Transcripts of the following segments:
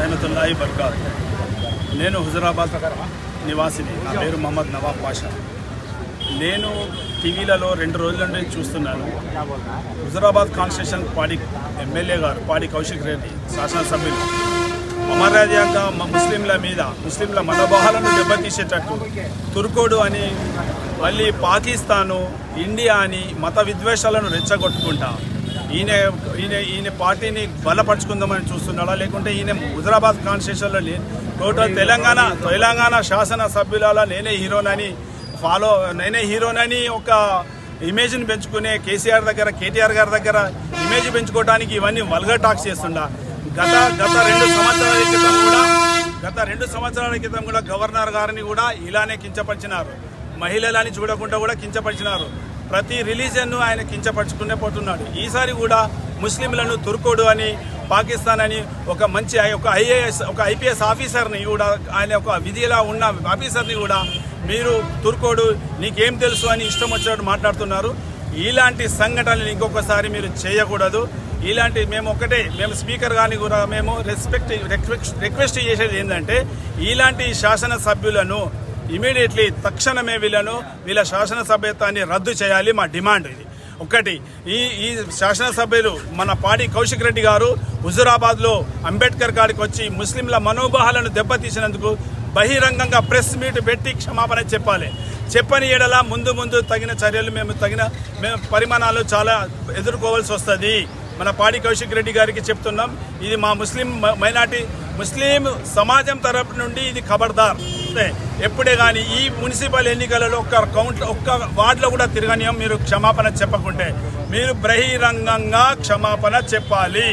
रहमतुल्लाहि बरकात। నేను హుజురాబాద్ నివాసిని. నా పేరు మొహమ్మద్ నవాబ్ పాషా. నేను టీవీలలో 2 రోజుల నుండి చూస్తున్నాను. హుజురాబాద్ కాన్స్టిట్యూషన్ పాడి ఎమ్మెల్యే గారు పాడి కౌశిక్ రెడ్డి శాసనసభ్యులు అమర్యాదగా ముస్లింల మీద ముస్లింల మనోభావాలను దెబ్బతీసేటట్టు తుర్కోడు అని మళ్ళీ పాకిస్తాను ఇండియా అని మత విద్వేషాలను రెచ్చగొట్టుకుంటా ఈయన పార్టీని బలపరుచుకుందామని చూస్తున్నాడా, లేకుంటే ఈయన హుజురాబాద్ కాన్స్టిట్యూషన్లో టోటల్ తెలంగాణ శాసనసభ్యుల నేనే హీరోనని ఒక ఇమేజ్ని పెంచుకునే కేసీఆర్ దగ్గర కేటీఆర్ గారి దగ్గర ఇమేజ్ పెంచుకోవడానికి ఇవన్నీ వల్గర్ టాక్స్ చేస్తుండా. గత 2 సంవత్సరాల క్రితం కూడా గవర్నర్ గారిని కూడా ఇలానే కించపరిచినారు. మహిళలని చూడకుండా కూడా కించపరిచినారు. ప్రతి రిలీజియన్ను ఆయన కించపరుచుకునే పోతున్నాడు. ఈసారి కూడా ముస్లింలను తుర్కోడు అని పాకిస్తాన్ అని ఒక మంచి ఒక ఐపీఎస్ ఆఫీసర్ని కూడా ఆయన ఒక విధిలా ఉన్న ఆఫీసర్ని కూడా మీరు తుర్కోడు నీకేం తెలుసు అని ఇష్టం వచ్చినట్టు మాట్లాడుతున్నారు. ఇలాంటి సంఘటనలు ఇంకొకసారి మీరు చేయకూడదు. ఇలాంటి మేము స్పీకర్ గారిని కూడా మేము రిక్వెస్ట్ చేసేది ఏంటంటే ఇలాంటి శాసనసభ్యులను ఇమీడియట్లీ తక్షణమే వీళ్ళ శాసనసభ్యత్వాన్ని రద్దు చేయాలి. మా డిమాండ్ ఇది ఒకటి. ఈ శాసనసభ్యులు మన పాడి కౌశిక్ రెడ్డి గారు హుజురాబాద్లో అంబేద్కర్ గారికి వచ్చి ముస్లింల మనోభావాలను దెబ్బతీసినందుకు బహిరంగంగా ప్రెస్ మీట్ పెట్టి క్షమాపణ చెప్పని ఎడల ముందు తగిన చర్యలు మేము పరిమాణాలు చాలా ఎదుర్కోవాల్సి వస్తుంది. మన పాడి కౌశిక్ రెడ్డి గారికి చెప్తున్నాం. ఇది మా ముస్లిం సమాజం తరపు నుండి ఇది ఖబర్దార్. ఎప్పుడే కానీ ఈ మున్సిపల్ ఎన్నికలలో ఒక్క వార్డులో కూడా తిరగనీయం. మీరు క్షమాపణ చెప్పకుంటే మీరు బహిరంగంగా క్షమాపణ చెప్పాలి.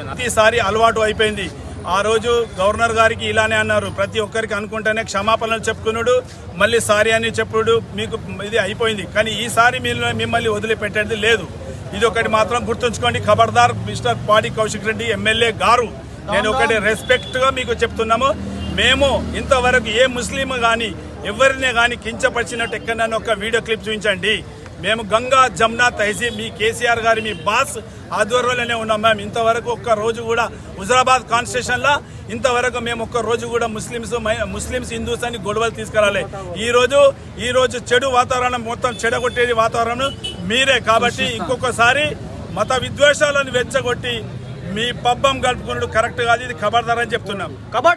ప్రతిసారి అలవాటు అయిపోయింది. ఆ రోజు గవర్నర్ గారికి ఇలానే అన్నారు. ప్రతి ఒక్కరికి అనుకుంటేనే క్షమాపణలు చెప్పుకున్నాడు, మళ్ళీ సారీ అని చెప్పుడు మీకు ఇది అయిపోయింది. కానీ ఈసారి మిమ్మల్ని వదిలిపెట్టేది లేదు. ఇది ఒకటి మాత్రం గుర్తుంచుకోండి. ఖబర్దార్ మిస్టర్ పాడి కౌశిక్ రెడ్డి ఎమ్మెల్యే గారు, నేను ఒకటి రెస్పెక్ట్గా మీకు చెప్తున్నాము. మేము ఇంతవరకు ఏ ముస్లిం కానీ ఎవరినే కానీ కించపరిచినట్టు ఎక్కడైనా ఒక వీడియో క్లిప్ చూపించండి. మేము గంగా జమునా తహసీల్ మీ కేసీఆర్ గారి మీ బాస్ ఆధ్వర్యంలోనే ఉన్నాం. మేము ఇంతవరకు ఒక్క రోజు కూడా హుజురాబాద్ కాన్స్టిట్యూషన్లో ఇంతవరకు మేము ఒక్క రోజు కూడా ముస్లిమ్స్ హిందూస్ అని గొడవలు తీసుకురాలే. ఈ రోజు చెడు వాతావరణం మొత్తం చెడగొట్టేది వాతావరణం మీరే. కాబట్టి ఇంకొకసారి మత విద్వేషాలను వెచ్చగొట్టి మీ పబ్బం గడుపుకున్నాడు కరెక్ట్ కాదు. ఇది ఖబర్దార్ అని చెప్తున్నాం.